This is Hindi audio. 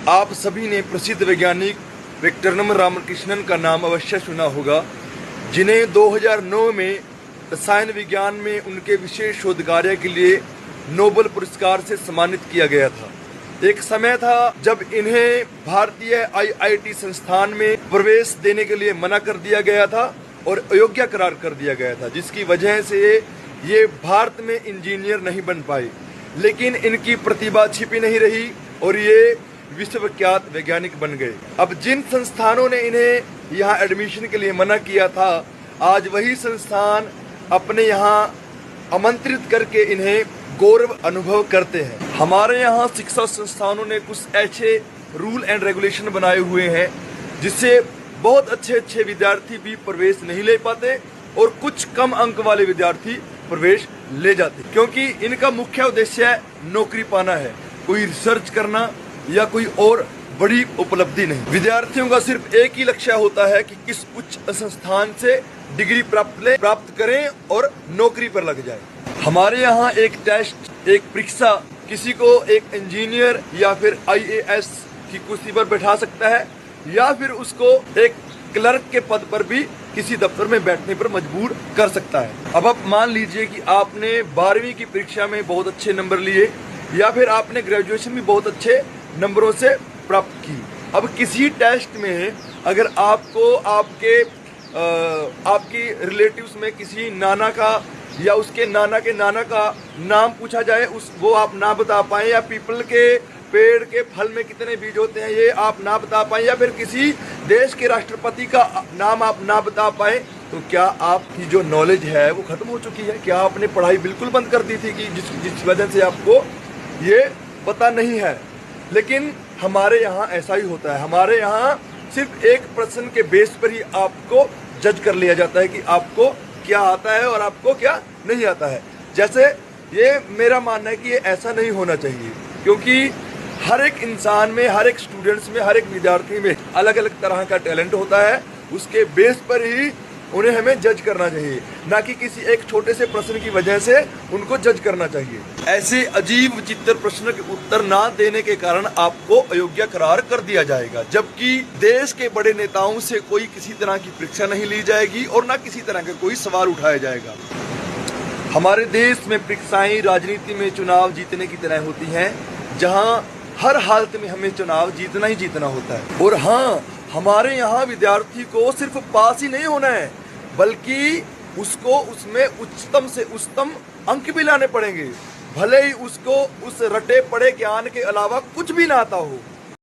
आप सभी ने प्रसिद्ध वैज्ञानिक विक्टरम रामकृष्णन का नाम अवश्य सुना होगा, जिन्हें 2009 में रसायन विज्ञान में उनके विशेष शोध कार्य के लिए नोबेल पुरस्कार से सम्मानित किया गया था। एक समय था जब इन्हें भारतीय IIT संस्थान में प्रवेश देने के लिए मना कर दिया गया था और अयोग्य करार कर दिया गया था, जिसकी वजह से ये भारत में इंजीनियर नहीं बन पाए। लेकिन इनकी प्रतिभा छिपी नहीं रही और ये विश्वविख्यात वैज्ञानिक बन गए। अब जिन संस्थानों ने इन्हें यहाँ एडमिशन के लिए मना किया था, आज वही संस्थान अपने यहाँ आमंत्रित करके इन्हें गौरव अनुभव करते हैं। हमारे यहाँ शिक्षा संस्थानों ने कुछ ऐसे रूल एंड रेगुलेशन बनाए हुए हैं जिससे बहुत अच्छे विद्यार्थी भी प्रवेश नहीं ले पाते और कुछ कम अंक वाले विद्यार्थी प्रवेश ले जाते, क्योंकि इनका मुख्य उद्देश्य नौकरी पाना है, कोई रिसर्च करना या कोई और बड़ी उपलब्धि नहीं। विद्यार्थियों का सिर्फ एक ही लक्ष्य होता है कि किस उच्च संस्थान से डिग्री प्राप्त करें और नौकरी पर लग जाए। हमारे यहाँ एक टेस्ट, एक परीक्षा किसी को एक इंजीनियर या फिर IAS की कुर्सी पर बैठा सकता है या फिर उसको एक क्लर्क के पद पर भी किसी दफ्तर में बैठने पर मजबूर कर सकता है। अब आप मान लीजिए कि आपने 12वीं की परीक्षा में बहुत अच्छे नंबर लिए या फिर आपने ग्रेजुएशन भी बहुत अच्छे नंबरों से प्राप्त की। अब किसी टेस्ट में अगर आपको आपकी रिलेटिव्स में किसी नाना का या उसके नाना के नाना का नाम पूछा जाए, वो आप ना बता पाएं, या पीपल के पेड़ के फल में कितने बीज होते हैं ये आप ना बता पाएं, या फिर किसी देश के राष्ट्रपति का नाम आप ना बता पाएं, तो क्या आपकी जो नॉलेज है वो खत्म हो चुकी है? क्या आपने पढ़ाई बिल्कुल बंद कर दी थी कि जिस वजह से आपको ये पता नहीं है? लेकिन हमारे यहाँ ऐसा ही होता है। हमारे यहाँ सिर्फ एक प्रश्न के बेस पर ही आपको जज कर लिया जाता है कि आपको क्या आता है और आपको क्या नहीं आता है। जैसे ये मेरा मानना है कि ये ऐसा नहीं होना चाहिए, क्योंकि हर एक इंसान में, हर एक स्टूडेंट्स में, हर एक विद्यार्थी में अलग अलग तरह का टैलेंट होता है। उसके बेस पर ही उन्हें हमें जज करना चाहिए, ना कि किसी एक छोटे से प्रश्न की वजह से उनको जज करना चाहिए। ऐसे अजीब विचित्र प्रश्न के उत्तर ना देने के कारण आपको अयोग्य करार कर दिया जाएगा, जबकि देश के बड़े नेताओं से कोई किसी तरह की परीक्षा नहीं ली जाएगी और ना किसी तरह का कोई सवाल उठाया जाएगा। हमारे देश में परीक्षाएं राजनीति में चुनाव जीतने की तरह होती हैं, जहाँ हर हालत में हमें चुनाव जीतना ही जीतना होता है। और हाँ, हमारे यहाँ विद्यार्थी को सिर्फ पास ही नहीं होना है, बल्कि उसको उसमें उच्चतम से उच्चतम अंक भी लाने पड़ेंगे, भले ही उसको उस रटे पड़े ज्ञान के अलावा कुछ भी ना आता हो।